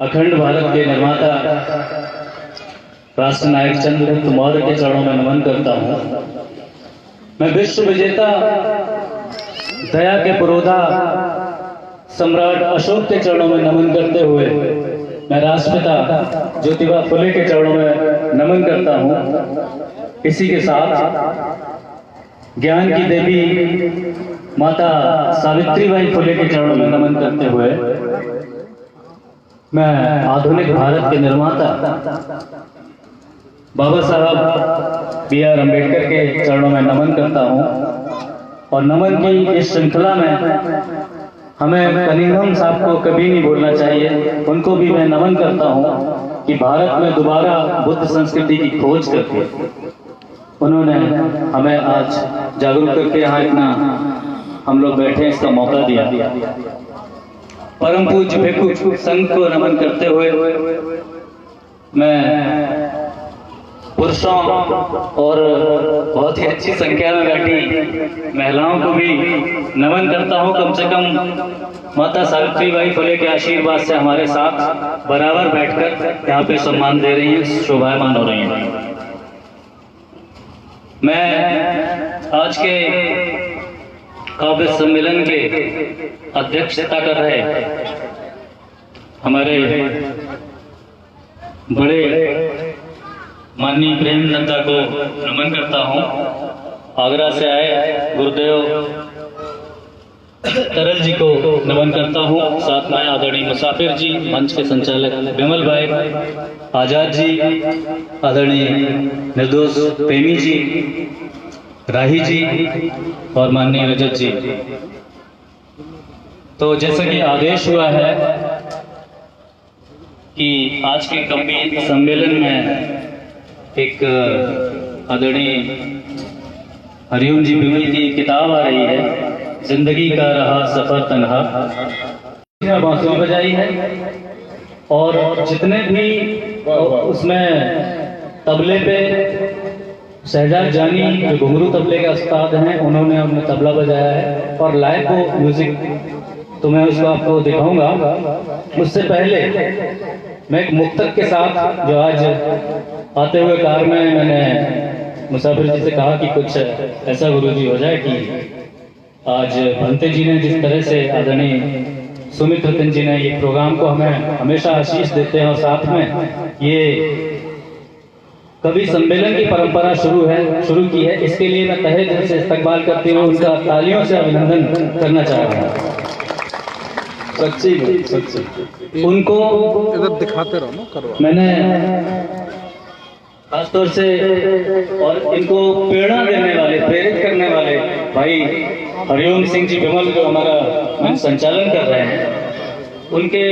अखंड भारत के निर्माता राष्ट्र नायक चंद्रगुप्त मौर्य के चरणों में नमन करता हूँ। मैं विश्व विजेता दया के पुरोधा सम्राट अशोक के चरणों में नमन करते हुए मैं राष्ट्रपिता ज्योतिबा फुले के चरणों में नमन करता हूँ। इसी के साथ ज्ञान की देवी माता सावित्रीबाई फुले के चरणों में नमन करते हुए मैं आधुनिक भारत के निर्माता बाबा साहब B.R. अम्बेडकर के चरणों में नमन करता हूँ। और नमन की इस श्रृंखला में हमें कनिंघम साहब को कभी नहीं भूलना चाहिए। उनको भी मैं नमन करता हूँ कि भारत में दोबारा बुद्ध संस्कृति की खोज करके उन्होंने हमें आज जागरूक करके यहाँ इतना हम लोग बैठे इसका मौका दिया। परम पूज्य भिक्षु संघ को नमन करते हुए मैं पुरुषों और बहुत ही अच्छी संख्या में बैठी महिलाओं को भी नमन करता हूं। कम से कम माता सावित्रीबाई फुले के आशीर्वाद से हमारे साथ बराबर बैठकर यहाँ पे सम्मान दे रही हैं, शोभायमान हो रही हैं। मैं आज के काव्य सम्मेलन के अध्यक्षता कर रहे हमारे बड़े माननीय प्रेम नंदा को नमन करता हूँ। आगरा से आए गुरुदेव तरल जी को नमन करता हूँ। साथ में आदरणीय मुसाफिर जी, मंच के संचालक विमल भाई, आजाद जी, आदरणीय निर्दोष प्रेमी जी, राही जी और माननीय रजत जी। तो जैसा कि आदेश हुआ है कि आज के कवि सम्मेलन में एक आदरणीय हरिओम जी विमल की किताब आ रही है, जिंदगी का रहा सफर तन्हा, बांसुरी बजाई है। और जितने भी उसमें तबले पे शहजाद जानी जो घुंघरू तबले के उस्ताद हैं, उन्होंने अपना तबला बजाया है और लाइव को म्यूजिक तो मैं उसको आपको दिखाऊंगा। उससे पहले मैं एक मुक्तक के साथ जो आज आते हुए कार में मैंने मुसाफिर जी से कहा कि कुछ ऐसा गुरुजी हो जाए कि आज भंते जी ने जिस तरह से आदरणीय सुमित रतन जी ने ये प्रोग्राम को हमें हमेशा आशीष देते हैं और साथ में ये कवि सम्मेलन की परंपरा शुरू की है, इसके लिए मैं तहे दिल से इस्तकबाल करते हुए उनका तालियों से अभिनंदन करना चाह रहा हूँ। सच्ची उनको इधर दिखाते रहो ना, करवा मैंने खासतौर से और इनको प्रेरणा देने वाले, प्रेरित करने वाले भाई हरिओम सिंह जी विमल जो हमारा मंच संचालन कर रहे हैं, उनके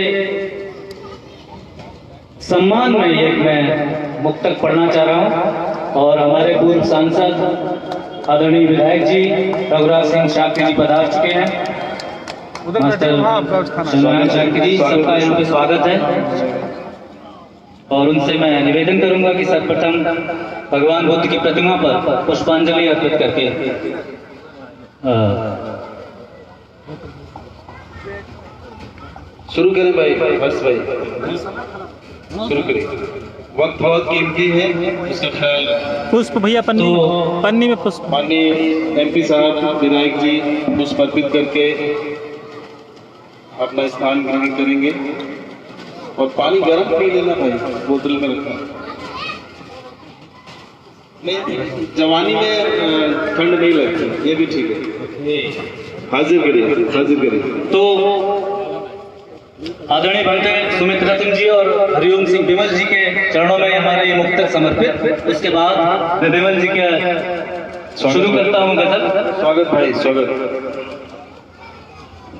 सम्मान में ये मैं मुक्तक पढ़ना चाह रहा हूँ। और हमारे पूर्व सांसद आदरणीय विधायक जी रघुराज सिंह शाक्य जी पधार चुके हैं। मास्टर शंकरानंद शाक्य जी, सबका यहाँ पे स्वागत है। और उनसे मैं निवेदन करूंगा कि सर्वप्रथम भगवान बुद्ध की प्रतिमा पर पुष्पांजलि अर्पित करके शुरू करें भाई हर्ष भाई, शुरू करें। वक्त बहुत कीमती है, उसका ख्याल रखें। पुष्प भैया पन्नी में पुष्प। माननीय MP साहब विधायक जी पुष्प अर्पित करके अपना स्थान ग्रहण करेंगे। और पानी गर्म पी लेना भाई, बोतल में रखना। नहीं, जवानी में ठंड नहीं लगती, ये भी ठीक है। हाजिर करिए। तो आदरणीय भंते सुमित रतन जी और हरिओम सिंह विमल जी के चरणों में हमारा ये मुक्तक समर्पित। इसके बाद मैं विमल जी के शुरू करता हूँ गजल। स्वागत भाई, स्वागत।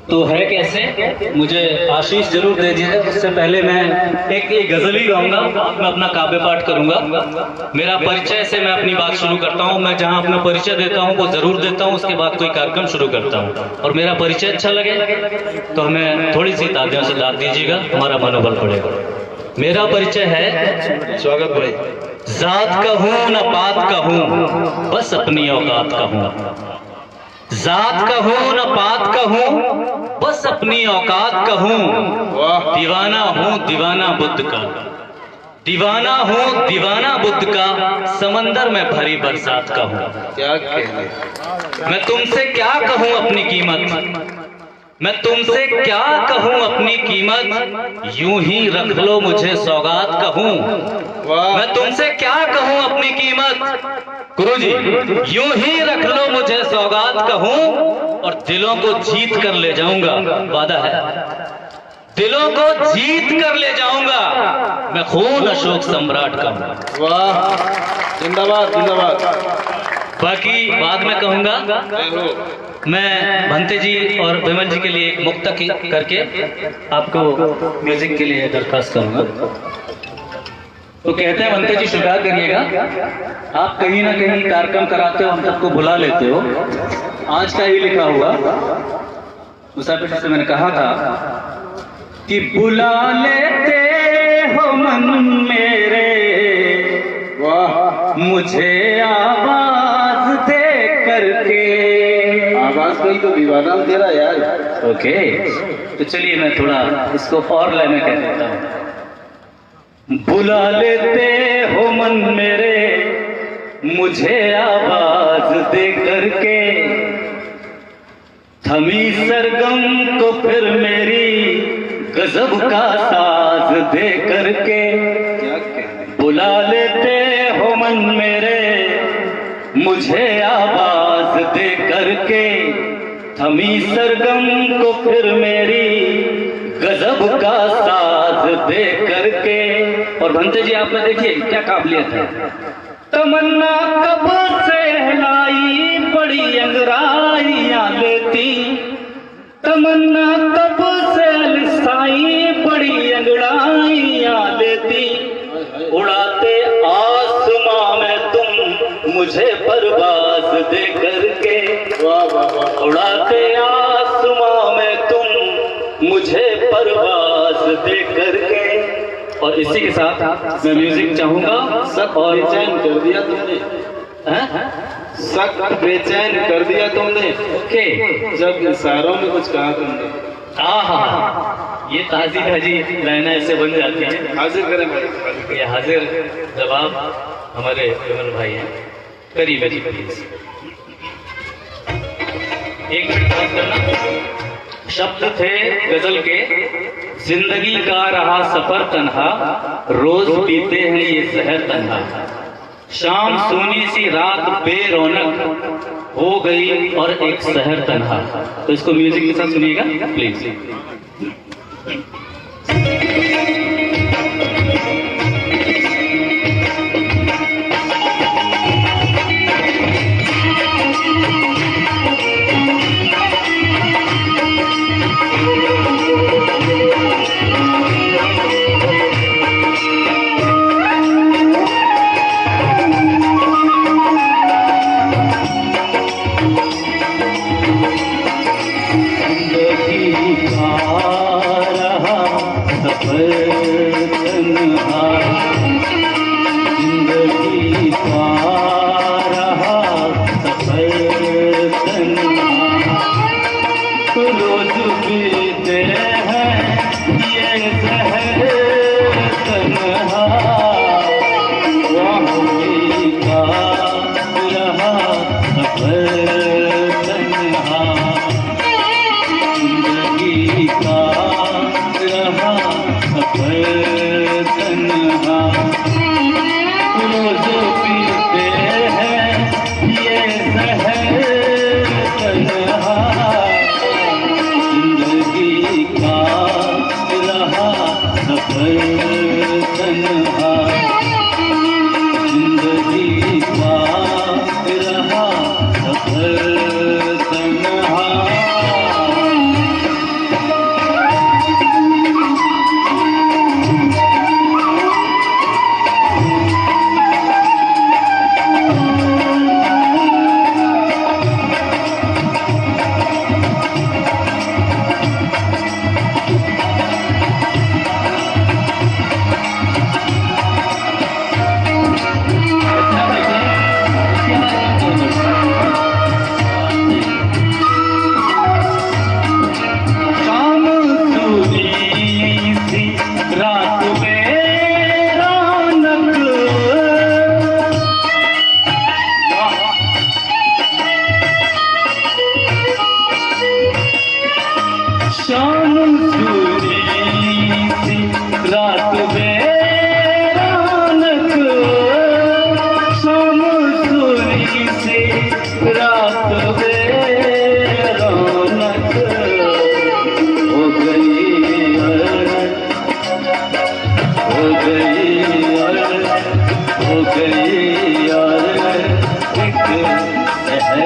तो है कैसे, मुझे आशीष जरूर दे दीजिए। उससे पहले मैं एक गजल ही गाऊंगा, मैं अपना काव्य पाठ करूंगा। मेरा परिचय से मैं अपनी बात शुरू करता हूं। मैं जहां अपना परिचय देता हूं वो जरूर देता हूं, उसके बाद कोई कार्यक्रम शुरू करता हूं। और मेरा परिचय अच्छा लगे तो हमें थोड़ी सी तालियों से दाद दीजिएगा, हमारा मनोबल बढ़ेगा। मेरा परिचय है, स्वागत भाई। जात का हूं न पात का हूं, बस अपनी औकात का हूं। जात का हूं न पात का हूं, बस अपनी औकात का हूं। दीवाना हूँ दीवाना बुद्ध का, दीवाना हूँ दीवाना बुद्ध का, समंदर में भरी बरसात का हूँ। क्या कहने। मैं तुमसे क्या कहूँ अपनी कीमत, मैं तुमसे क्या कहूँ अपनी कीमत, यूं ही रख लो मुझे सौगात कहूँ। वाह। मैं तुमसे क्या कहूँ अपनी कीमत, गुरुजी यूं ही रख लो मुझे सौगात कहूँ, और दिलों को जीत कर ले जाऊंगा, वादा है, दिलों को जीत कर ले जाऊंगा, मैं खून अशोक सम्राट का हूँ। वाह, जिंदाबाद जिंदाबाद। बाकी बाद में कहूंगा। जय हो। मैं भंते जी और विमल जी के लिए एक मुक्तक करके आपको म्यूजिक के लिए दरखास्त करूंगा। तो कहते हैं भंते जी स्वीकार करिएगा, आप कहीं ना कहीं कार्यक्रम कराते हो, हम सबको बुला लेते हो। आज का ही लिखा हुआ मुसाफिर से मैंने कहा था कि बुला लेते हो मन मेरे, वाह, मुझे आवाज दे करके। आवाज कही तो दीवाना तेरा यार। ओके, तो चलिए मैं थोड़ा इसको और लय में कह देता हूँ। बुला लेते हो मन मेरे, मुझे आवाज दे करके, थमी सरगम को फिर मेरी गजब का साज दे करके। क्या कहने। बुला लेते हो मन मेरे, मुझे आवाज दे करके, थमी सरगम को फिर मेरी गजब का साज दे करके। और भंते जी आप में देखिए क्या काबिलियत है। तमन्ना कब से लाई बड़ी अंगराइयां लेती, तमन्ना कब से लिसाई बड़ी अंगड़ाइयां लेती, उड़ाते आसमां में तुम मुझे परवाज दे करके। वाह वाह वाह। उड़ाते आसमां में तुम मुझे परवाज दे करके। और इसी के साथ मैं म्यूजिक चाहूंगा। सख्त और बेचैन कर दिया तुमने, हैं? सख्त बेचैन कर दिया तुमने, ओके, जब इशारों में कुछ कहा तुमने। ये ताजी ताजी लाइनें ऐसे बन जाती हैं। हाजिर करें भाई। ये हाजिर जवाब हमारे विमल भाई हैं। करीब है जी प्लीज, एक मिनट बात करना। शब्द थे गजल के, जिंदगी का रहा सफर तन्हा, रोज पीते हैं ये जहर तन्हा, शाम सोनी सी रात बेरौनक हो गई और एक शहर तन्हा। तो इसको म्यूजिक के साथ सुनिएगा प्लीज। हो गई और हो गई और एक शहर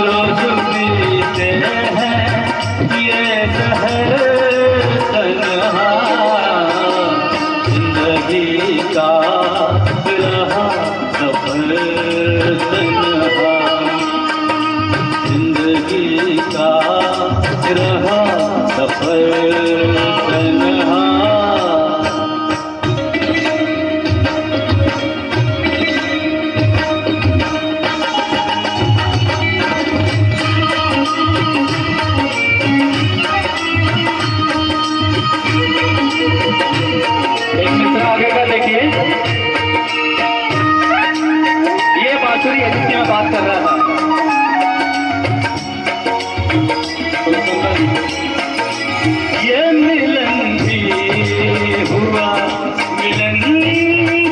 रोज पीते हैं ये शहर तन्हा जिंदगी का रहा सफर तन्हा जिंदगी का रहा सफर तन्हा एक मित्र आगे का देखिए, ये बांसुरी है जिसकी मैं बात कर रहा था। ये मिलन भी हुआ मिलन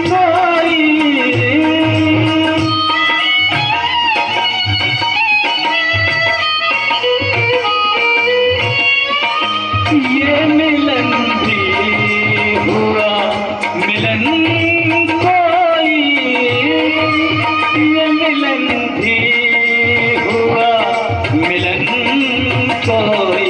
कोई ये मिलन भी हुआ मिलन कोई ये मिलन भी हुआ मिलन कोई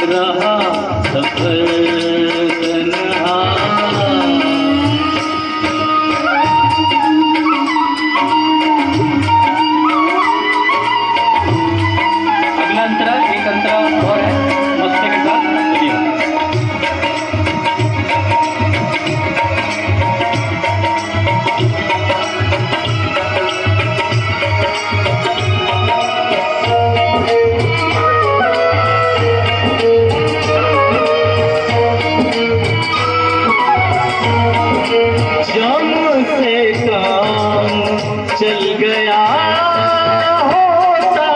रहा सफर तन्हा अगला अंतरा एक अंतरा और है मस्ते के साथ सुनिए। चल गया होता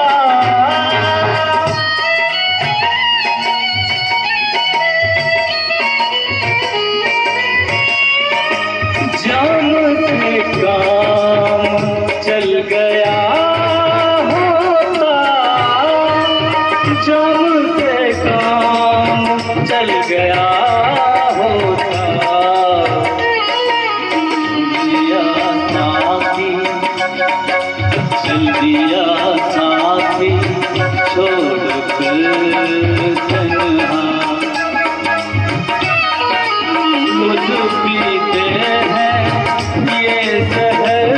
जान से काम चल गया होता जान से काम चल गया होता चल दिया साथी छोड़ कर तन्हा रोज पीते हैं ये शहर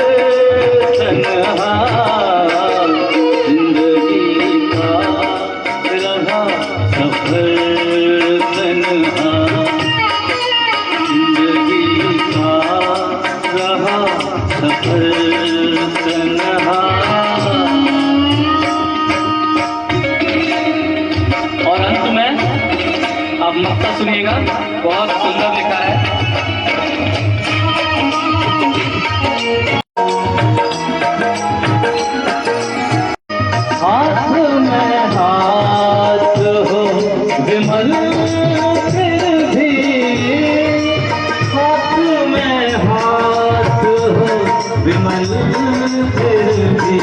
तन्हा जिंदगी का रहा सफर तन्हा जिंदगी का रहा सफर तन्हा। और अंत में आप मक्ता सुनिएगा, बहुत सुंदर लिखा है। हाथ में हाथ हो विमल फिर भी हाथ में हाथ हो विमल फिर भी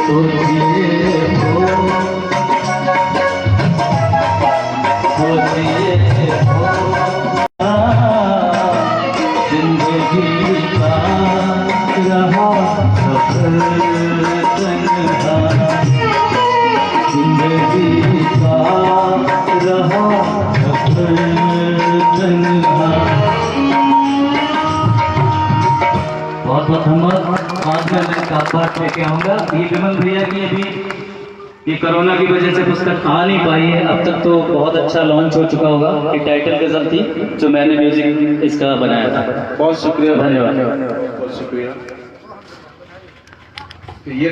तो दिए हो जिंदगी का रहा सफर तन्हा जिंदगी का रहा सफर तन्हा। बहुत बहुत धन्यवाद। आज मैं कागबात लेके आऊँगा। ये विमल भैया की अभी ये कोरोना की वजह से पुस्तक आ नहीं पाई है, अब तक तो बहुत अच्छा लॉन्च हो चुका होगा। ये टाइटल गजल थी जो मैंने म्यूजिक इसका बनाया था। बहुत शुक्रिया, धन्यवाद। बहुत शुक्रिया। ये